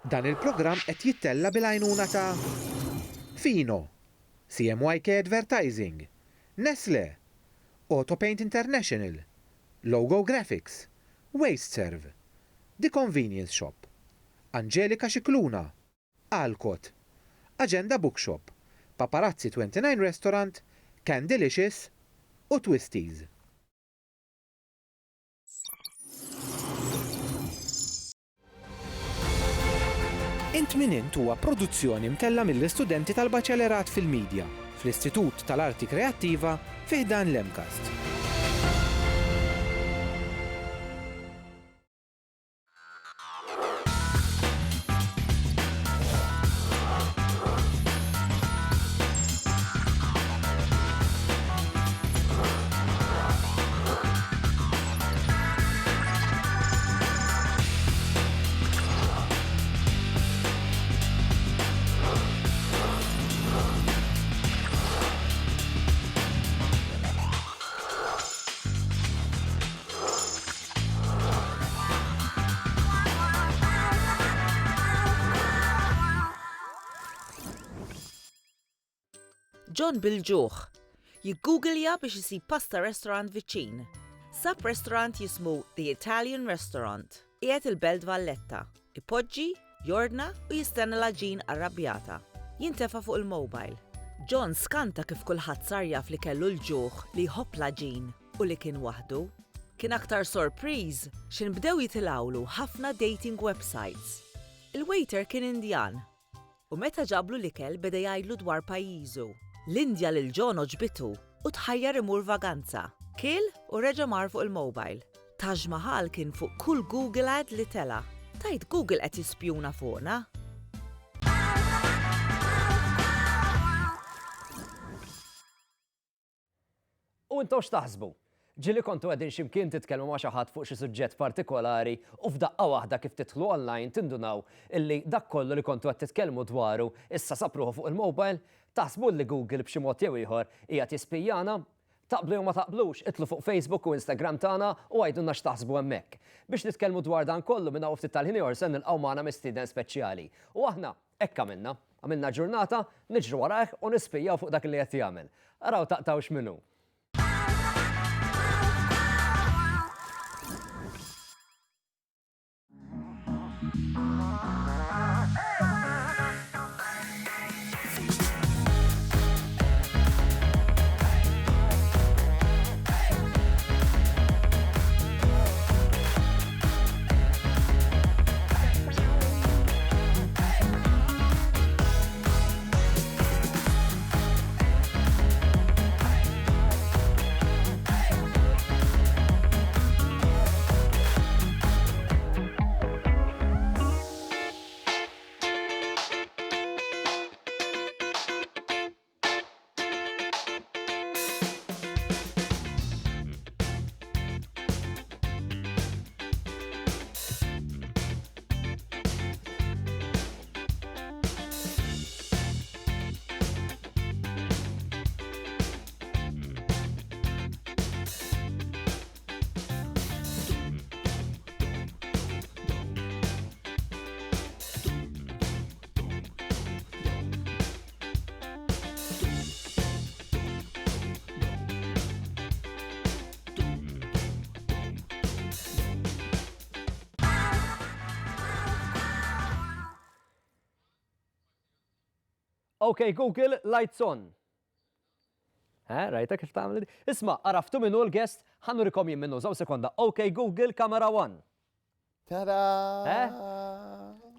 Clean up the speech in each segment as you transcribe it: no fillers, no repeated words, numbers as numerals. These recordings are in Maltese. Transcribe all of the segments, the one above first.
Dan il-programm qed jittella bil-għajnuna ta' Fino, CMYK Advertising, Nestle, Autopaint International, Logo Graphics, WasteServe, The Convenience Shop, Angelica Xikluna, Alcott, Agenda Bookshop, Paparazzi 29 Restaurant, Candelicious u Twisties. Int min int huwa produzzjoni mtella mill-istudenti tal-Baċelerat fil-Midja fl-Istitut tal-Arti Kreattiva fi ħdan l-Emcast. John bil-ġuħ jiggooglja biex isib pasta restaurant viċin. Sab restaurant jismu The Italian Restaurant. Qiegħed il-Belt Valletta. Ipoġġi, jordna u jistenna l-ġin arrabjata. Jintefa' fuq il-mobile. John skanta kif kulħadd sar jaf li kellu l-ġuħ li jħobb l-ġin u li kien waħdu. Kien aktar sorpriż x'inbdew jitilgħulu ħafna dating websites. Il-waiter kien Indjan u meta ġablu l-ikel beda jgħidlu dwar pajjiżu. L-Indja lil John oġbitu u tħajjar imur vaganza. Kiel u reġa' mar fuq il-mobile. Taj Mahal kien fuq kull Google ad li tela. Tajt Google qed jispjuna fuqna. U intox taħsbu? Ġili kontu għedin ximkien titkellmu ma' xi ħadd fuq xi suġġett partikolari u f'daqqa waħda kif titħlu online tindunaw illi dak kollu li kontu qed titkellmu dwaru issa sapruħu fuq il-mobile, taħsbu li Google b'xi mod jew ieħor qiegħed jispijjana? Taqblu jew ma taqblux, itlu fuq Facebook u Instagram tagħna u għajdulna x'taħsbu hemmhekk. Biex nitkellmu dwar dan kollu minn hawn ftit tal-ħin jorsen nilqgħu magħna mistieden speċjali. U aħna hekk għamilna ġurnata niġru warajh u nispijjaw fuq dak li qed jagħmel. Araw taqtaw x'minhu. Okay, Google, lights on. Rajta kif tagħmel? Isma', araftu minnu l-guest, ħannurikom jien minnu żaw sekonda. Okay, Google, camera 1. Tada!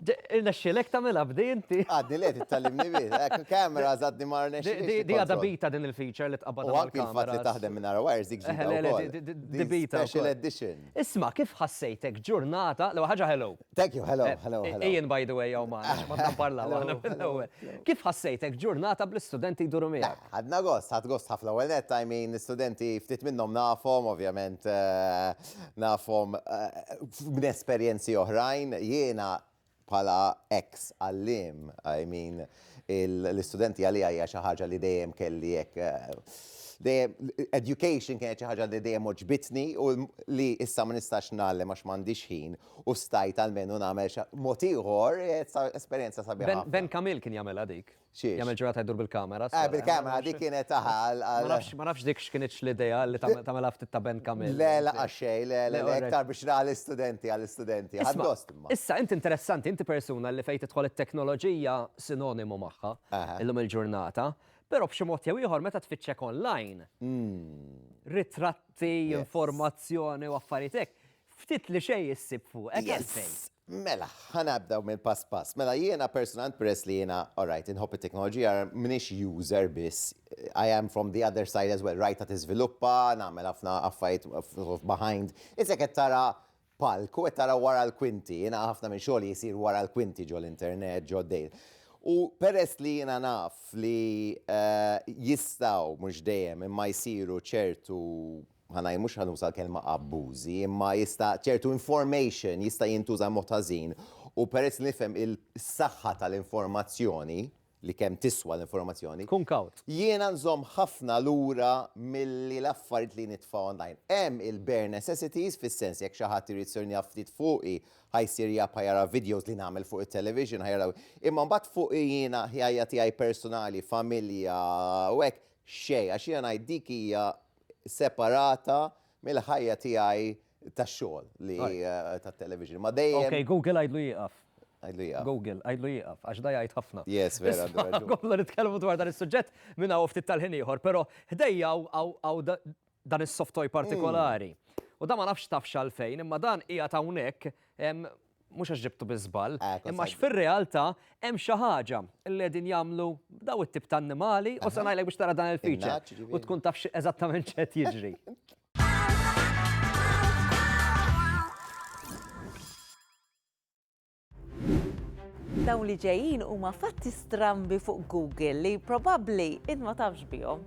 Irnexxielek tagħmilha bdi inti. Għaddi li tittallimni bih. Kamera żadni ma rnexxielek. Di għadha bita din il-feature li tqabbad mal-kamera. U anke il-fatt li taħdem minn wires dik Di bita. Special edition. Isma' kif ħassejtek ġurnata, l ħaġa hello. Thank you, hello. Ian by the way jew ma nparlaw aħna mill-ewwel. Kif ħassejtek ġurnata bl-istudenti jduru miegħek? Ħadna gost ħafna ewwel net, I mean, studenti ftit minnhom nafhom, ovvjament nafhom minn esperjenzi oħrajn, jiena bħala ex-għallim, I mean, l-istudenti għalija hija xi ħaġa li dejjem kelli hekk education kienet xi ħaġa li dejjem oġbitni u li issa ma nistax nagħlem għax m'għandix ħin u stajt almenu nagħmel mod ieħor esperjenza sabiħa. Ben Kamil kien jagħmel dik. Xiex? Jagħmel ġurata jdur bil-kamera. Bil-kamera dik kienet taħal. Ma nafx dik x'kienitx l-idea li tagħmel ftit ta' Ben Kamil. Le xejn, le aktar biex għall-istudenti. Issa inti interessanti, inti persuna li fejn tidħol it-teknoloġija sinonimu magħha illum il-ġurnata, però b'xi mod jew ieħor meta tfittxek online. Ritratti, informazzjoni u affarijiet hekk, ftit li xejn issib fuq, hekk għalfejn. Mela, ħanabdaw minn pass. Mela jiena personal peress li jiena, alright, inħobb it-teknoloġija minix user biss. I am from the other side as well, right, ta' tiżviluppa, nagħmel ħafna affarijiet behind. Issa qed tara palku, qed tara wara l-kwinti, jiena ħafna minn xogħol jisir wara l-kwinti ġo l-internet, ġo d-dejl. U peress li jiena naf li jistaw mhux dejjem imma jsiru ċertu ħanaj mux ħanuża l-kelma abbużi, imma jista' ċertu information jista' jintuża mod ħażin u peress li nifhem il-saħħa tal-informazzjoni li kemm tiswa l-informazzjoni. Kun kawt. Jiena nżomm ħafna lura milli l-affarijiet li nitfa' online. Hemm il-bare necessities fis-sens jekk xi ħadd irid sirni ftit fuqi ħajsir jara videos li nagħmel fuq it-television ħajaraw. Imma mbagħad fuqi jiena ħajja tiegħi personali, familja u hekk xejn għax jiena ngħid dik hija separata mill-ħajja tiegħi tax-xogħol li tat-television. Ma dejjem. Okay, Google għajdlu jieqaf. Għajdlu jieqaf. Google għajdlu jieqaf, għax da jgħid ħafna. Yes, vera. Kollu nitkellmu dwar dan is-suġġett minn hawn ftit tal-ħin ieħor, però ħdejja hawn dan is-software partikolari. U da ma nafx tafx għalfejn, imma dan hija hawnhekk mhux għax ġibtu biżball, imma fir-realtà hemm xi ħaġa li qegħdin jagħmlu daw it-tip ta' annimali u se ngħidlek biex tara dan il-feature u tkun taf eżattament x'qed jiġri. Dawn li ġejjin huma fatti strambi fuq Google li probabbli int ma tafx bihom.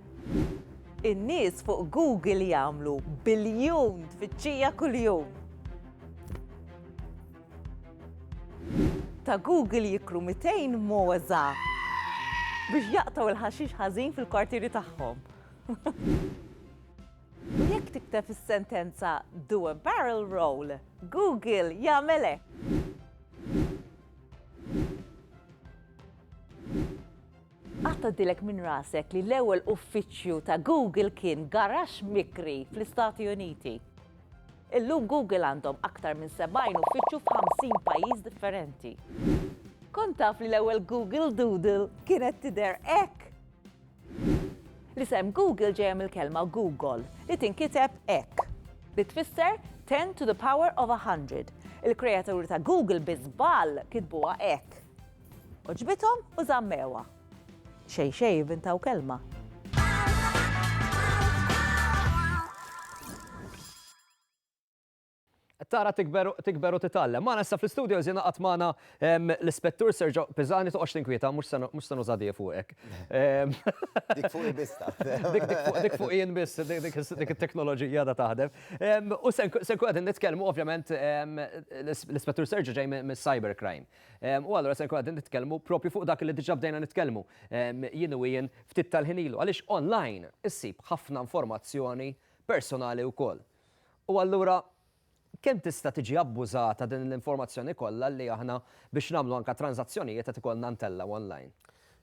In-nies fuq Google jagħmlu biljun tfittxija kuljum. Ta' Google jikru 200 moza biex jaqtaw il-ħaxix ħażin fil-kwartieri tagħhom. U jekk tikteb is-sentenza do a barrel roll, Google jagħmel hekk. Għatta dilek minn rasek li l-ewwel uffiċċju ta' Google kien garax mikri fl-Istati Uniti. Illum Google għandhom aktar minn 70 uffiċċju f'50 pajjiż differenti. Kont taf li l-ewwel Google Doodle kienet tidher hekk. L-isem Google ġejja mill-kelma Google li tinkiteb hekk li tfisser 10 to the power of 100. Il-kreaturi ta' Google biżball kitbuha hekk. Oġbithom u żammewha. Xej jivvintaw kelma. Tara tikberu titgħallem. Ma nassa fl-istudio jiena qatt magħna l-ispettur Sergio Piżani toqgħodx tinkwieta mhux se nużadija fuqek. Dik fuq il-bista. Dik fuq jien biss, dik it-teknoloġija da taħdem. U se nkun qegħdin nitkellmu ovvjament l-ispettur Sergio ġej mis-cybercrime. U allura se nkun qegħdin nitkellmu propju fuq dak li diġà bdejna nitkellmu. Jien u jien ftit tal-ħinilu għaliex online issib ħafna informazzjoni personali wkoll. U allura kemm tista' tiġi abbużata din l-informazzjoni kollha li aħna biex nagħmlu anke transazzjonijiet qed ikollna ntella online?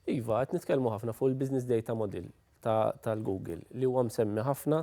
Iva, qed nitkellmu ħafna fuq il-business data model tal-Google li huwa msemmi ħafna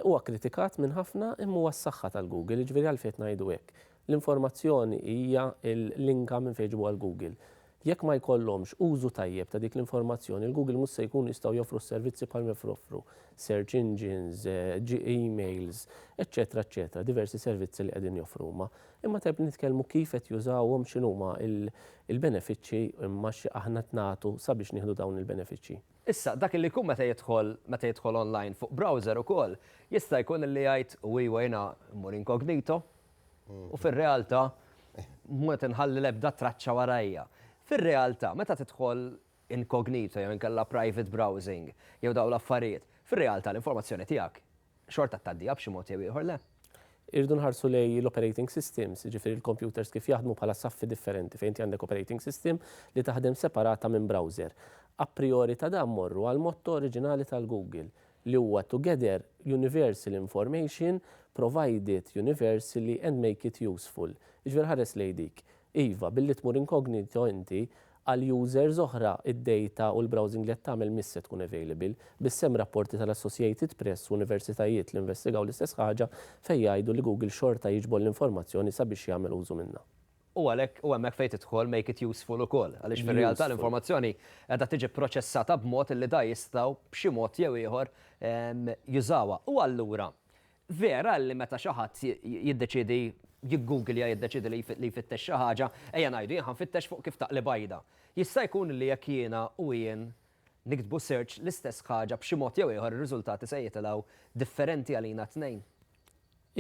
huwa kritikat minn ħafna imma huwa s-saħħa tal-Google, jiġifieri għalfejn ngħidu hekk. L-informazzjoni hija l-inka minn fejn ġibuha l-Google. Jekk ma jkollhomx użu tajjeb ta' dik l-informazzjoni, il-Google mhux se jkunu jistgħu joffru s-servizzi bħal joffru search engines, emails, eċetera, eċetera, diversi servizzi li qegħdin joffruma. Imma tajb nitkellmu kif qed jużawhom x'inhuma il-benefiċċji imma aħna tnagħtu sabiex nieħdu dawn il-benefiċċji. Issa, dak li jkun meta jidħol online fuq browser ukoll, jista' jkun li jgħid jiena mmur incognito u fir-realtà mhux inħalli l-ebda traċċa warajja. Fir-realtà, meta tidħol incognito jew inkella private browsing jew dawn l-affarijiet, fir-realtà l-informazzjoni tiegħek xorta tgħaddija b'xi mod jew ieħor le. Irdu nħarsu lej l-operating systems, ġifieri l-computers kif jaħdmu bħala saffi differenti fejn għandek operating system li taħdem separata minn browser. A priori ta' dan morru għal motto oriġinali tal-Google li huwa together universal information provided universally and make it useful. Ġifier ħares lejdik. Iva, billi tmur inkognito inti għal users oħra id-data u l-browsing li qed tagħmel misse tkun available. Bissem rapporti tal-Associated Press u universitajiet li investigaw l-istess ħaġa fejn jgħidu li Google xorta jiġbor l-informazzjoni sabiex jagħmel użu minnha. U għalhekk u hemmhekk fejn tidħol make it useful ukoll, għaliex fir-realtà l-informazzjoni qiegħda tiġi proċessata b'mod li da jistgħu b'xi mod jew ieħor jużawha. U allura vera li meta xi ħadd jiddeċiedi jiggoogleja jiddeċiedi li jfittex xi ħaġa, ejja ngħidu jien ħanfittex fuq kif taqli bajda. Jista' jkun li jekk jiena u jien niktbu search l-istess ħaġa b'xi mod jew ieħor ir-riżultati se jitilgħu differenti għalina tnejn.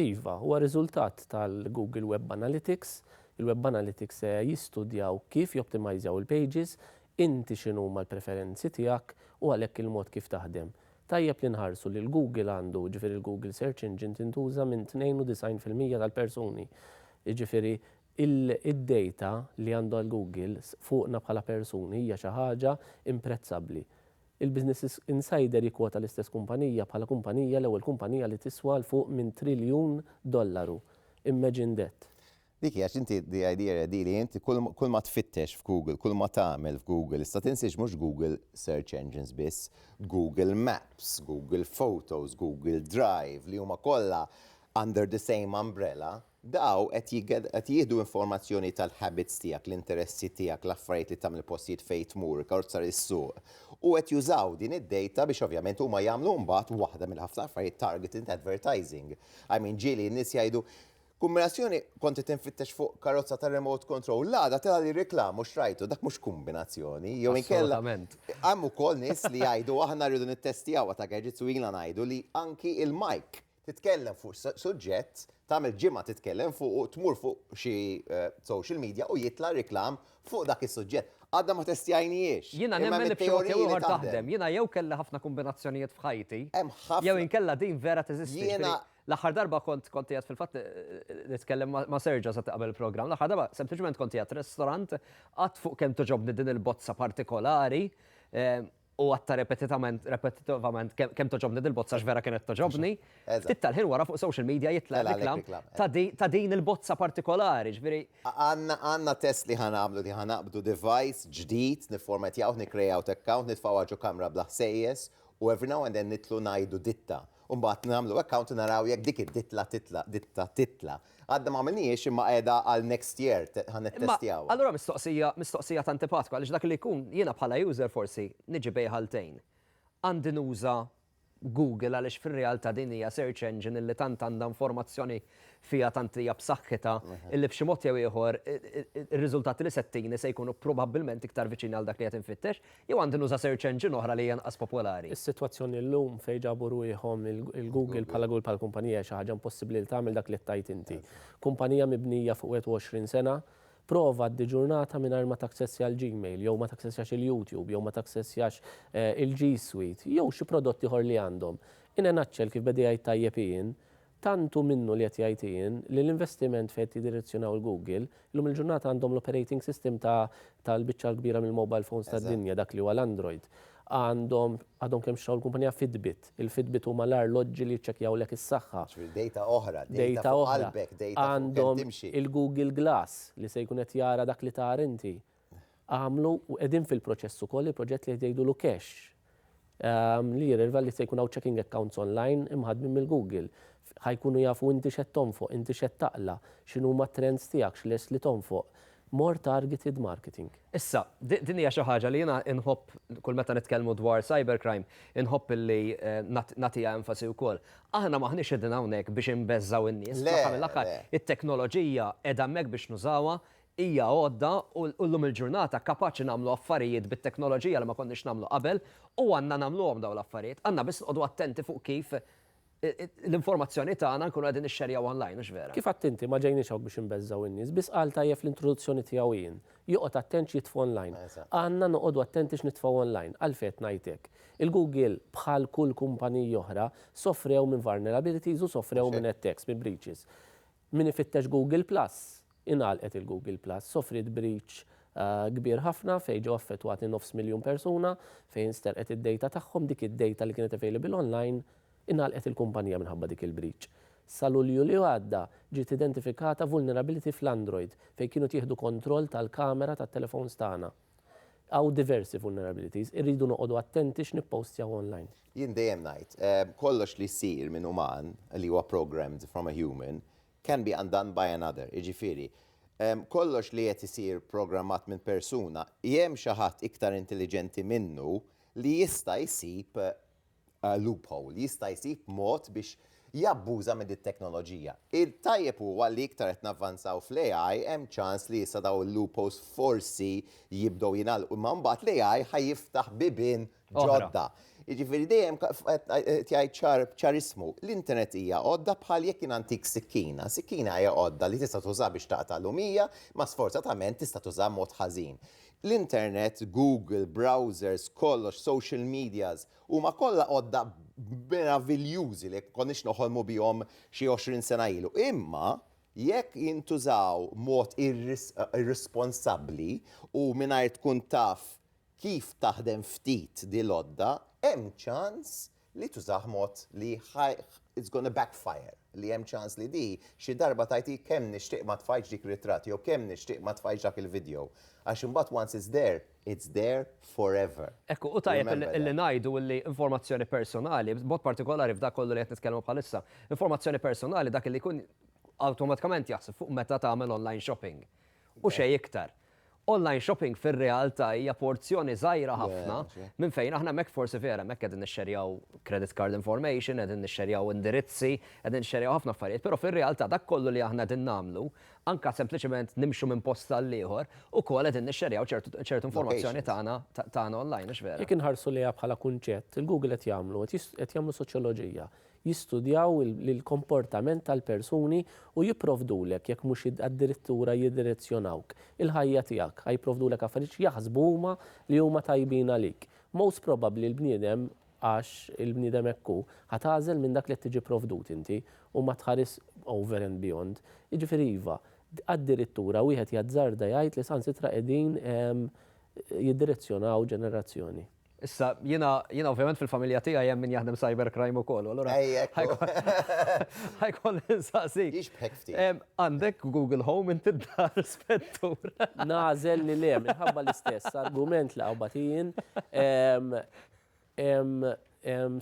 Iva, huwa riżultat tal-Google Web Analytics. Il-Web Analytics se jistudjaw kif joptimizjaw il-pages, inti x'inhuma l-preferenzi tiegħek u għalhekk il-mod kif taħdem. Tajjeb li nħarsu li l-Google għandu, ġifieri il-Google Search Engine tintuża minn 92% tal-persuni. Ġifieri id-data li għandu għal-Google fuqna bħala persuni hija xi ħaġa imprezzabbli. Il-Business Insider jikwota l-istess kumpanija bħala kumpanija l-ewwel kumpanija li tiswa l fuq minn $1 triljon. Imagine that. Dik għax inti di idea di li inti kull ma tfittex f'Google, kull ma tagħmel f'Google, issa tinsiex mhux Google Search Engines biss, Google Maps, Google Photos, Google Drive li huma kollha under the same umbrella, daw qed jieħdu informazzjoni tal-habits tiegħek, l-interessi tiegħek, l-affarijiet li tagħmel postijiet fejn tmur, karozzar is-suq. U qed jużaw din id-data biex ovvjament huma jagħmlu mbagħad waħda mill-ħafna affarijiet targeted advertising. I mean ġieli n-nies jgħidu kombinazzjoni konti tinfittex fuq karozza ta' remote control, la tela li reklamu xrajtu, dak mhux kombinazzjoni. Jew inkella hemm ukoll nies li jgħidu aħna rridu nittestjawha ta' gadgets u ilna ngħidu li anki il-mic titkellem fuq suġġett, tagħmel ġimgħa titkellem fuq u tmur fuq xi social media u jitla reklam fuq dak is-suġġett. Għadda ma testjajniex. Jiena nemmen li b'xi ieħor taħdem. Jiena jew kellha ħafna kombinazzjonijiet f'ħajti. Jew inkella din vera teżisti. L-aħħar darba kont qiegħed fil-fatt nitkellem ma' Serġa sa qabel il-programm. L-aħħar darba sempliċement kont qiegħed ristorant qatt fuq kemm toġobni din il-bozza partikolari u għatta repetitivament kemm toġobni din il-bozza x'vera kienet toġobni. Titta l-ħin wara fuq social media jitla reklam ta' din il-bozza partikolari. Għandna test li ħanamlu li ħanaqbdu device ġdid, nifformatjaw, nikrejaw account, nitfgħu ġo kamra bla ħsejjes u every now and then nitlu ngħidu ditta. Umbat nagħmlu account naraw jekk dik id-ditta titla. Għadda ma minniex imma qiegħda għal next year ħannittestjaw. Allura mistoqsija ta' antipatku għaliex dak li jkun jiena bħala user forsi niġi bej ħaltejn. Għandi nuża Google għaliex fir-realtà din hija search engine illi tant għandha informazzjoni fiha tant hija b'saħħitha illi b'xi mod jew ieħor ir-riżultati li settini se jkunu probabbilment iktar viċini għal dak li qed infittex jew għandi nuża search engine oħra li hija inqas popolari. Is-sitwazzjoni llum fejn ġabu ruħhom il-Google bħala Google bħal kumpanija xi ħaġa impossibbli li tagħmel dak li tajt inti. Kumpanija mibnija fuq 20 sena prova d ġurnata mingħajr ma taksessja l-Gmail, jew ma taksessjax il-YouTube, jew ma taksessjax il-G Suite, jew xi prodotti ħor li għandhom. In a nutshell kif bedi jgħid tajjeb jien, tantu minnu li qed jgħid jien li l-investiment fejn jiddirezzjonaw il-Google, illum il-ġurnata għandhom l-operating system tal-biċċa l-kbira mill-mobile phones tad-dinja dak li huwa l-Android. Għadhom kemm xogħol kumpanija Fitbit. Il-Fitbit huma l-arloġġi li jċekkjaw lek is-saħħa. Data oħra, data oħra. Għandhom il-Google Glass li se jkun qed jara dak li tar inti. Għamlu u qegħdin fil-proċess ukoll il-proġett li jgħidu cache. Li jirriva li se jkun hawn checking accounts online imħadmin mill-Google. Ħajkunu jafu inti x'qed tonfoq, inti x'qed taqla, x'inhuma t-trends tiegħek, x'les li tonfoq. More targeted marketing. Issa, din hija xi ħaġa li jiena inħobb kull meta nitkellmu dwar cybercrime, inħobb illi nagħtiha enfasi wkoll. Aħna maħniex qegħdin hawnhekk biex inbeżżaw in-nies. Mill-aħħar it-teknoloġija qiegħda hemmhekk biex nużawha hija għodda u llum il-ġurnata kapaċi nagħmlu affarijiet bit-teknoloġija li ma konniex nagħmlu qabel u għandna nagħmluhom dawn l-affarijiet. Għandna biss noqogħdu attenti fuq kif l-informazzjoni tagħna nkunu qegħdin nixxerjaw online mhux vera. Kif attenti ma ġejniex hawn biex inbeżżaw in-nies, biss qal tajjeb l-introduzzjoni tiegħu jien. Joqgħod attent jitfgħu online. Għandna noqogħdu attenti x'nitfgħu online. Għalfejn ngħidlek. Il-Google bħal kull kumpanija oħra sofrew minn vulnerabilities u sofrew minn attacks, minn breaches. Min ifittex Google Plus, ingħalqet il-Google Plus, sofrit breach kbir ħafna fejn ġew affettwati 500,000 persuna fejn sterqet id-data tagħhom, dik id-data li kienet available online ingħalqet il-kumpanija minħabba dik il-breach. Sa Lulju li għadda ġiet identifikata vulnerability fl-Android fejn kienu tieħdu kontroll tal-kamera tat-telefons tagħna. Għaw diversi vulnerabilities, irridu noqogħdu attenti x'nippostjaw online. Jien dejjem ngħid, kollox li jsir minn uman li huwa programmed from a human can be undone by another. Jiġifieri, kollox li qed isir programmat minn persuna, hemm xi ħadd iktar intelligenti minnu li jista' jsib loophole, jista' jsib mod biex jabbuża minn it-teknoloġija. Il-tajjeb huwa li iktar qed navvanzaw fl-AI hemm ċans li issa daw il-loopholes forsi jibdew jingħalqu imma mbagħad l-AI ħajjiftaħ bibien ġodda. Jiġifieri dejjem tgħid ċarismu, l-internet hija għodda bħal jekk kien antik sikkina. Sikkina hija għodda li tista' tuża biex taqta' lumija, ma sforzatament tista' tuża mod ħażin. L-internet, Google, browsers, kollox, social medias, huma kollha għodda meraviljużi li konniex noħolmu bihom xi 20 sena ilu. Imma jekk jintużaw mod irresponsabbli u mingħajr tkun taf kif taħdem ftit di l-odda, hemm ċans li tużaħ mod li it's gonna backfire. Li hemm ċans li di xi darba tajti kemm nixtieq ma tfajġ dik ritratti jew kemm nixtieq ma tfajġ dak il-video. Għax imbagħad once it's there forever. Ekku, u tajjeb illi ngħidu li informazzjoni personali, b'mod partikolari f'dak kollu li qed nitkellmu bħalissa, informazzjoni personali dak li jkun awtomatikament jaħseb fuq meta tagħmel online shopping. U xejn iktar. Online shopping fir-realtà hija porzjoni żgħira ħafna minn fejn aħna hemmhekk forsi vera hemmhekk qegħdin nixxerjaw credit card information, qegħdin nixxerjaw indirizzi, qegħdin nixxerjaw ħafna affarijiet, però fir-realtà dak kollu li aħna qegħdin nagħmlu anka sempliċement nimxu minn post tal-ieħor ukoll qegħdin nixxerjaw ċertu informazzjoni tagħna online mhux vera. Jekk inħarsu liha bħala kunċett, il-Google qed jagħmlu soċjoloġija. Jistudjaw il-komportament tal-persuni u jipprovdulek jekk mhux addirittura jiddirezzjonawk il-ħajja tiegħek, ħajprovdulek affarijiet jaħsbu huma li huma tajbin għalik. Most probably l-bniedem għax il-bniedem hekk ħatażel minn dak li tiġi provdut inti u ma tħares over and beyond. Jiġifieri iva, addirittura wieħed jazzarda jgħid li sansitra qegħdin jiddirezzjonaw ġenerazzjoni. Issa, jiena ovvjament fil-familja tiegħi hemm min jaħdem cybercrime ukoll, allura ħajkoll insaqsik. Jixbħek ftit. Għandek Google Home inti d-dar spettur. Nażel li le, minħabba l-istess argument li għawbatin,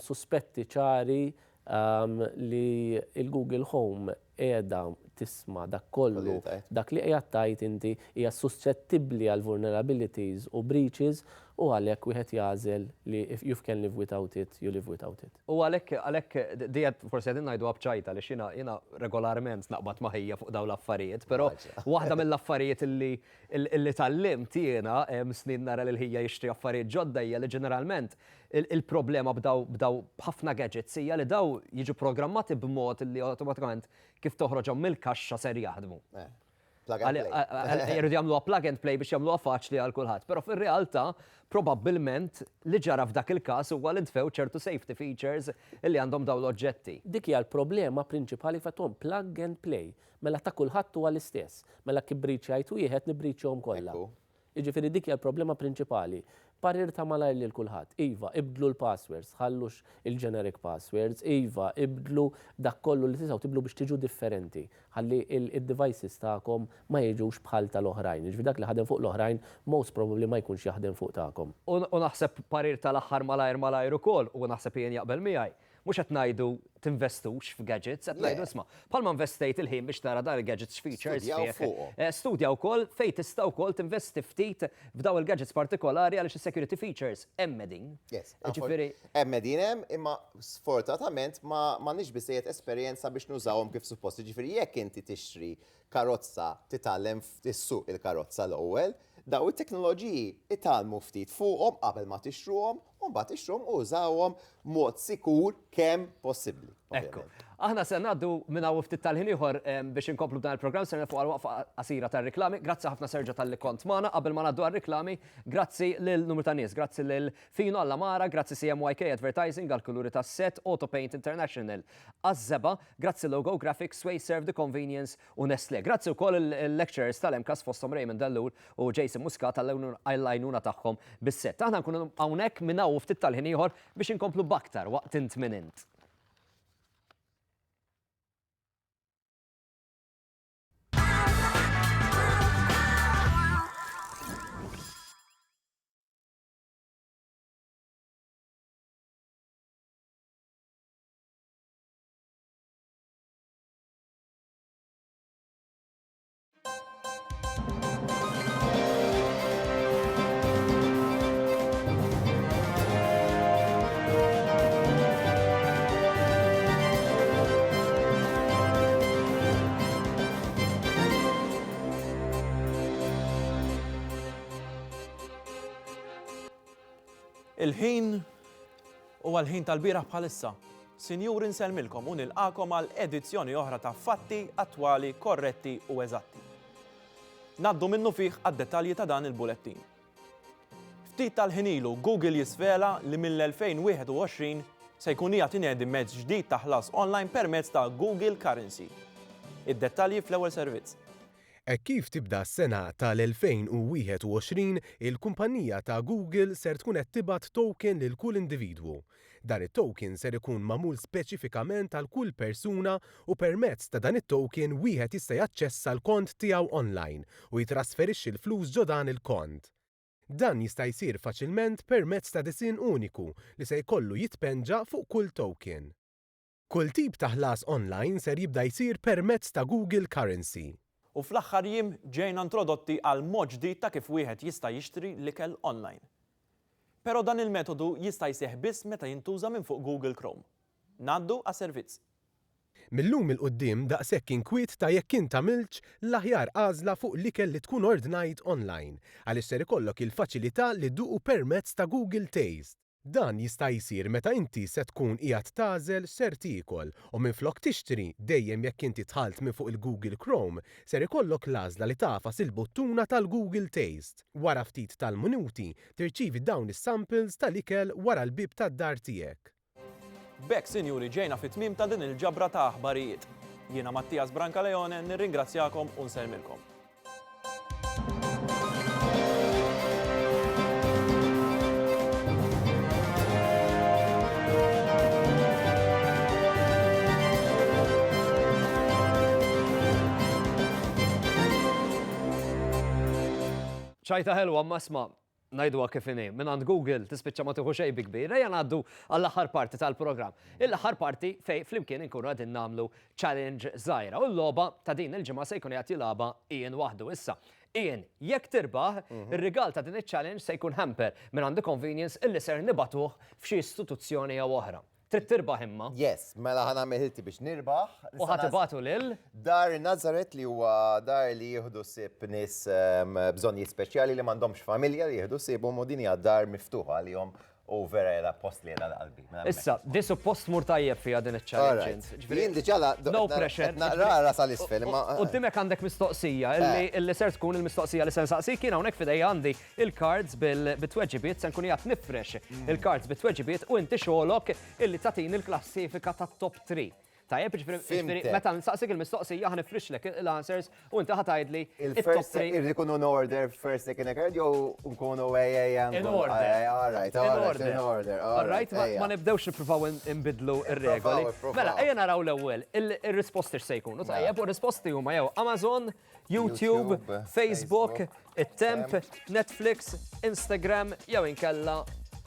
suspetti ċari li il-Google Home qiegħda tisma' dak kollu, dak li qiegħed tgħid inti hija suscettibbli għal vulnerabilities u breaches u għalhekk wieħed jagħżel li if you can live without it, you live without it. U għalhekk diet forsi qegħdin ngħidu b'ċajta li jiena regolarment naqbad maħija fuq dawn l-affarijiet, però waħda mill-affarijiet illi tallimt jiena snin nara li hija jixtri affarijiet ġodda hija li ġeneralment il-problema b'daw ħafna gadgets hija li daw jiġu programmati b'mod li awtomatikament kif toħroġhom mill-kaxxa ser jaħdmu. Jirridu jagħmluha plug and play biex jagħmluha faċli għal kulħadd, però fir-realtà probabbilment li ġara f'dak il-każ huwa li ntfew ċertu safety features li għandhom dawn l-oġġetti. Dik hija l-problema prinċipali fathom plug and play. Mela ta' kulħadd huwa l-istess. Mela kif breachajt wieħed nibriċhom kollha. Jiġifieri dik hija l-problema prinċipali. Parir ta' malajr lil kulħadd. Iva, ibdlu l-passwords, ħallux il-generic passwords, iva, ibdlu dak kollu li tistgħu tibdlu biex tiġu differenti. Ħalli il-devices tagħkom ma jiġux bħal tal-oħrajn. Jiġifieri dak li ħadem fuq l-oħrajn most probably ma jkunx jaħdem fuq tagħkom. U naħseb parir tal-aħħar malajr ukoll u naħseb jien jaqbel miegħi. Mhux qed ngħidu tinvestux f'gadgets, qed ngħidu isma' bħalma investejt il-ħin biex tara dar il-gadgets features fih. Studja wkoll fejn tista' wkoll tinvesti ftit f'daw il-gadgets partikolari għaliex is-security features emmeddin. Emmeddin hemm imma sfortunatament ma nix biżejjed esperjenza biex nużawhom kif suppost. Jiġifieri jekk inti tixtri karozza titgħallem fis-suq il-karozza l-ewwel, daw it-teknoloġiji italmu ftit fuqhom qabel ma tixtruhom u mbagħad tixtruhom u użawhom mod sikur kemm possibbli. Ekku. Aħna se ngħaddu minn hawn ftit tal-ħin ieħor biex inkomplu dan il-programm se fuq għal-waqfa qasira tar-riklami. Grazzi ħafna Serġa tal-li kont magħna qabel ma ngħaddu għar-riklami. Grazzi lil numru ta' nies, grazzi lil Fino Allamara, grazzi CMYK Advertising għall-kuluri tas-set, Autopaint International għaż-żeba, grazzi Logo Graphics, Sway Serve the Convenience u Nestle. Grazzi wkoll il-lecturers tal-MCAS fosthom Raymond Dallur u Jason Muscat tal-għajlajnuna tagħhom bis-set. Aħna nkunu hawnhekk minn hawn ftit tal-ħin ieħor biex inkomplu baktar waqt intminint. Il-ħin huwa l-ħin tal-bieraħ bħalissa. Sinjur insellmilkom u nilqakom għal edizzjoni oħra ta' fatti attwali, korretti u eżatti. Naddu minnu fih għad-dettalji ta' dan il-bulettin. Ftit tal-ħin ilu Google jisvela li mill-2021 se jkun qiegħed ingħeddi mezz ġdid ta' ħlas online permezz ta' Google Currency. Id-dettalji fl-ewwel servizz. Kif tibda s-sena tal-2021, il-kumpanija ta' Google ser tkun qed tibgħat token lil kull individwu. Dan it-token ser ikun magħmul speċifikament għal kull persuna u permezz ta' dan it-token wieħed jista' jaċċessa l-kont tiegħu online u jitrasferixxi l-flus ġo dan il-kont. Dan jista' jsir faċilment permezz ta' disin uniku li se jkollu jitpenġa fuq kull token. Kull tip ta' ħlas online ser jibda jsir permezz ta' Google Currency. U fl-aħħar jiem ġejna introdotti għal mod ġdid ta' kif wieħed jista' jixtri l-ikel online. Però dan il-metodu jista' jseħħ biss meta jintuża minn fuq Google Chrome. Ngħaddu għas-servizz. Millum il-qudiem daqshekk inkwiet ta' jekk int tagħmilx l-aħjar għażla fuq l-ikel li tkun ordnajt online għaliex ser ikollok il-faċilità li dduqu permezz ta' Google Taste. Dan jista' jsir meta inti se tkun qiegħed tagħżel ser tiekol u minflok tixtri dejjem jekk inti tħalt minn fuq il-Google Chrome ser ikollok l-għażla li tafas il-buttuna tal-Google Taste. Wara ftit tal-minuti tirċievi dawn is-samples tal-ikel wara l-bib tad-dar tiegħek. B'hekk sinjuri ġejna fit-tmiem ta' din il-ġabra ta' aħbarijiet. Jiena Mattias Brancaleone nirringrazzjakom u nsellmilkom. ċajta ħelwa ma sma ngħiduha kif inhi minn għand Google tispiċċa ma tieħu xejn bi kbir. Ejja ngħaddu għall-aħħar parti tal-programm. Il-aħħar parti fejn flimkien inkunu qegħdin nagħmlu challenge żgħira u l-logħba ta' din il-ġimgħa se jkun qed jilagħba Ian waħdu issa. Ian, jekk tirbaħ, ir-rigal ta' din iċ-challenge se jkun hamper minn għand Convenience illi ser nibatuh f'xi istituzzjoni jew oħra. Trid tirbaħ imma. Yes, mela ħanamel ħilti biex nirbaħ. U ħatibatu lil Dar Nazaret li huwa dar li jieħdu sib nies bżonnijiet speċjali li m'għandhomx familja li jieħdu sibhom u din hija dar miftuħa għalihom u vera jela post li jela l-qalbi. Issa, di suppost mur tajjeb fija din iċ-challenge. Jien diġala No pressure. Naqra sal-isfel. U dimek għandek mistoqsija, illi ser tkun il-mistoqsija li sen saqsik jiena hawnhekk fidej għandi il-cards bil-tweġibiet se nkun qiegħed nifresh il-cards bit-tweġibiet u inti xogħolok illi tagħtini l-klassifika tat-top 3. Tajjeb, ġifieri meta nsaqsik il-mistoqsija ħanifrixlek il-answers u inti ħatajdli il-top 3. Irrid ikunu in order first, second, third, jew nkunu AAM. In order. In order. All right, ma nibdewx nippruvaw inbidlu ir-regoli. Mela, ejja naraw l-ewwel, ir-risposti x'se jkunu. Tajjeb, u risposti huma jew Amazon, YouTube, Facebook, it-Temp, Netflix, Instagram, jew inkella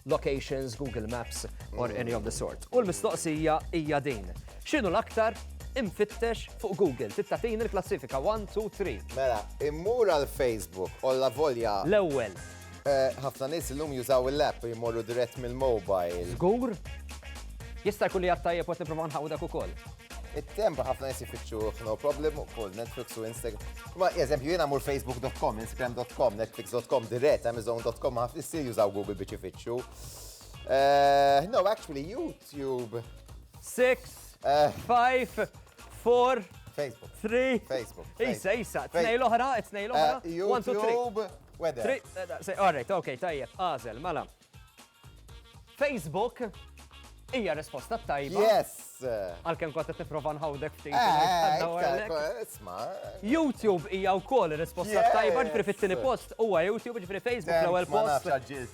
locations, Google Maps, or any of the sort. U l-mistoqsija hija din. X'inhu l-aktar infittex fuq Google? Tittatini l-klassifika 1, 2, 3. Mela, immur għal Facebook u la volja. L-ewwel. Ħafna nies illum jużaw il-app jmorru dirett mill-mobile. Żgur? Jista' jkun li għattajjeb qed nipprova nħawdak ukoll. It-temp ħafna nies ifittxuh, no problem, ukoll Netflix u Instagram. Ma eżempju jiena mur facebook.com, instagram.com, netflix.com, dirett, amazon.com, ħafna nies jużaw Google biex ifittxu. No, actually YouTube. 6, 5, 4, Facebook. 3. Facebook. Isa, tnej l-oħra, tnej l-oħra. 1, 2, 3. YouTube, weather. Alright, okay, tajjeb, għazel, mela. Facebook hija risposta tajba. Yes. Għalkemm kont qed nipprova nħawdek ftit. Isma. YouTube hija wkoll risposta tajba, ġifri fit-tieni post huwa YouTube, ġifri Facebook l-ewwel post.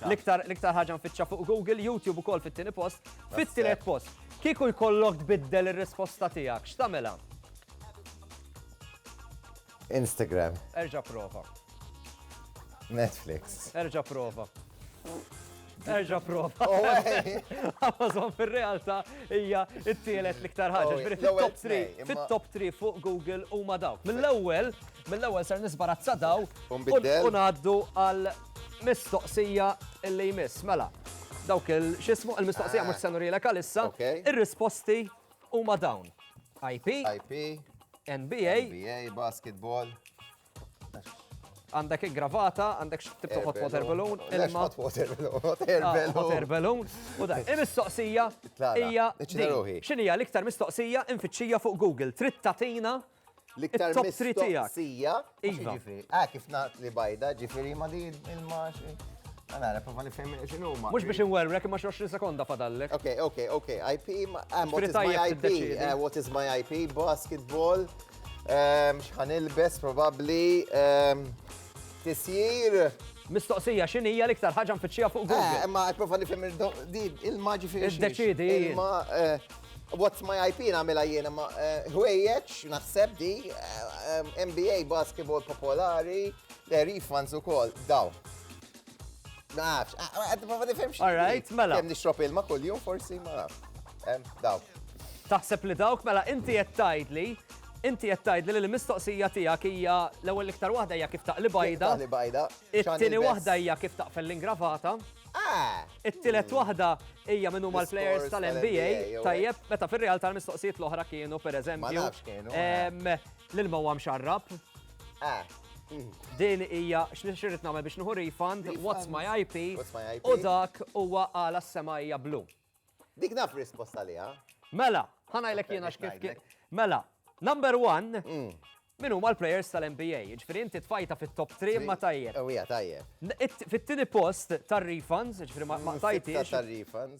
L-iktar ħaġa nfittxa fuq Google, YouTube ukoll fit-tieni post. Fit-tielet post. Kieku jkollok tbiddel ir-risposta tiegħek, x'tagħmilha? Instagram. Erġa' prova. Netflix. Erġa' prova. Amazon fil-realtà hija it-tielet l-iktar ħaġa. Fit-top 3 fuq Google huma dawk. Mill-ewwel ser nisbarazza daw u ngħaddu għal mistoqsija illi jmiss. Mela, dawk x'ismu il-mistoqsija mhux se nurilek għalissa. Ir-risposti huma dawn. IP, NBA, basketball. għandek gravata, għandek tibtu hot water balloon, ilma. Hot water balloon. U da, il-mistoqsija hija x'inhija l-iktar mistoqsija infittxija fuq Google. Trid tagħtina l-iktar it-top 3 tiegħek. mistoqsija. Iva. Kif naqli bajda, ġifieri ma din ilma Għana, prova nifhem x'inhu ma. Mhux biex inwerrek imma 20 sekonda fadallek. Okay. IP, what is my IP? Basketball. X'ħanilbes probabbli tisjir. Mistoqsija x'inhija l-iktar ħaġa nfittxija fuq Google. Imma prova nifhem il-ma ġifieri. Iddeċiedi. What's my IP nagħmilha jiena ma ħwejjeġ naħseb di NBA basketball popolari, refunds ukoll daw. Nafx, prova nifhem xi. All right, mela. Kemm nixrob ilma kuljum forsi ma nafx. Daw. Taħseb li dawk mela inti qed tgħidli li l-mistoqsija tiegħek hija l-ewwel iktar waħda hija kif taqli bajda. It-tieni waħda hija kif taqfel l-ingravata. It-tielet waħda hija min huma l-plejers tal-NBA. Tajjeb, meta fir-realtà l-mistoqsijiet l-oħra kienu pereżempju l-ilma huwa mxarrab. Din hija x'nixrid nagħmel biex nieħu refund, what's my IP, u dak huwa għala s-sema hija blu. Dik naf risposta liha. Mela, ħanajlek jiena x'kif. Mela, number 1, min huma l-plejers tal-NBA. Ġifieri inti tfajta fit-top 3 ma tajjeb. Tajjeb. Fit-tieni post tar-refunds, ġifieri ma tajtix.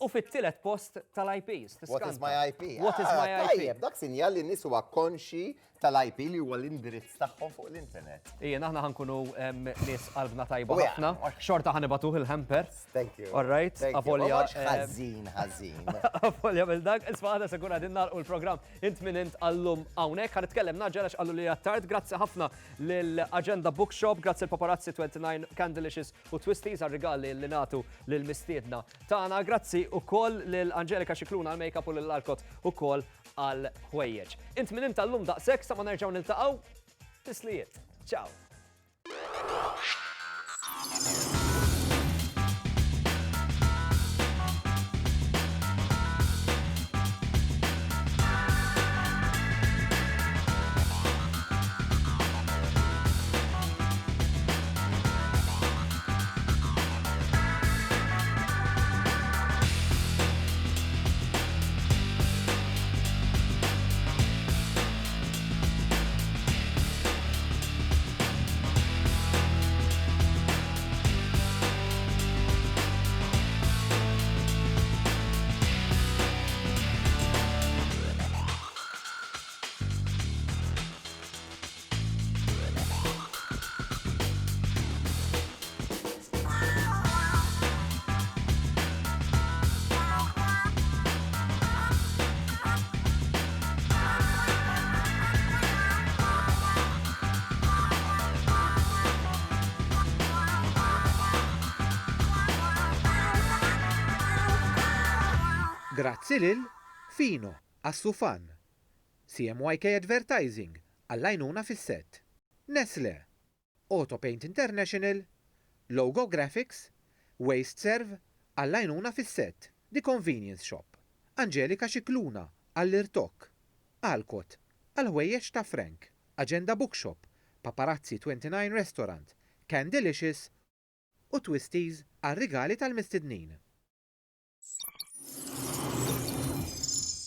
U fit-tielet post tal-IPs. What is my IP? What is my IP? Tajjeb, dak sinjal li nies huwa konxi tal-IP li huwa l-indirizz tagħhom fuq l-internet. Ejja, aħna ħankunu nies qalbna tajba ħafna. Xorta ħanibatuh il-hamper. Thank you. All right, avolja. Ħażin. Avolja bil-dak, isma' ħada sekura din nagħlqu l-programm int min int għallum hawnhekk ħanitkellem naġġel għax qallu li għattard. Grazzi ħafna lill-Agenda Bookshop, grazzi l-Paparazzi 29, Candelicious u Twisties għal-rigali li nagħtu lill-mistiedna tagħna. Grazzi wkoll lil Angelika Xikluna għal-makeup u lill-Alkot ukoll għal-ħwejjeġ. Int min int għallum daqshekk sa ma nerġgħu niltaqgħu. Tislijiet. Ciao. Grazzi lil Fino, Assufan, CMYK Advertising, għall-għajnuna fis-set, Nestle, Autopaint International, Logo Graphics, Waste Serve, għall-għajnuna fis-set, The Convenience Shop, Angelika Xikluna, għall-Irtok, Alkot, għall-ħwejjeġ ta' Frank, Agenda Bookshop, Paparazzi 29 Restaurant, Candelicious u Twisties għal-rigali tal-mistednin.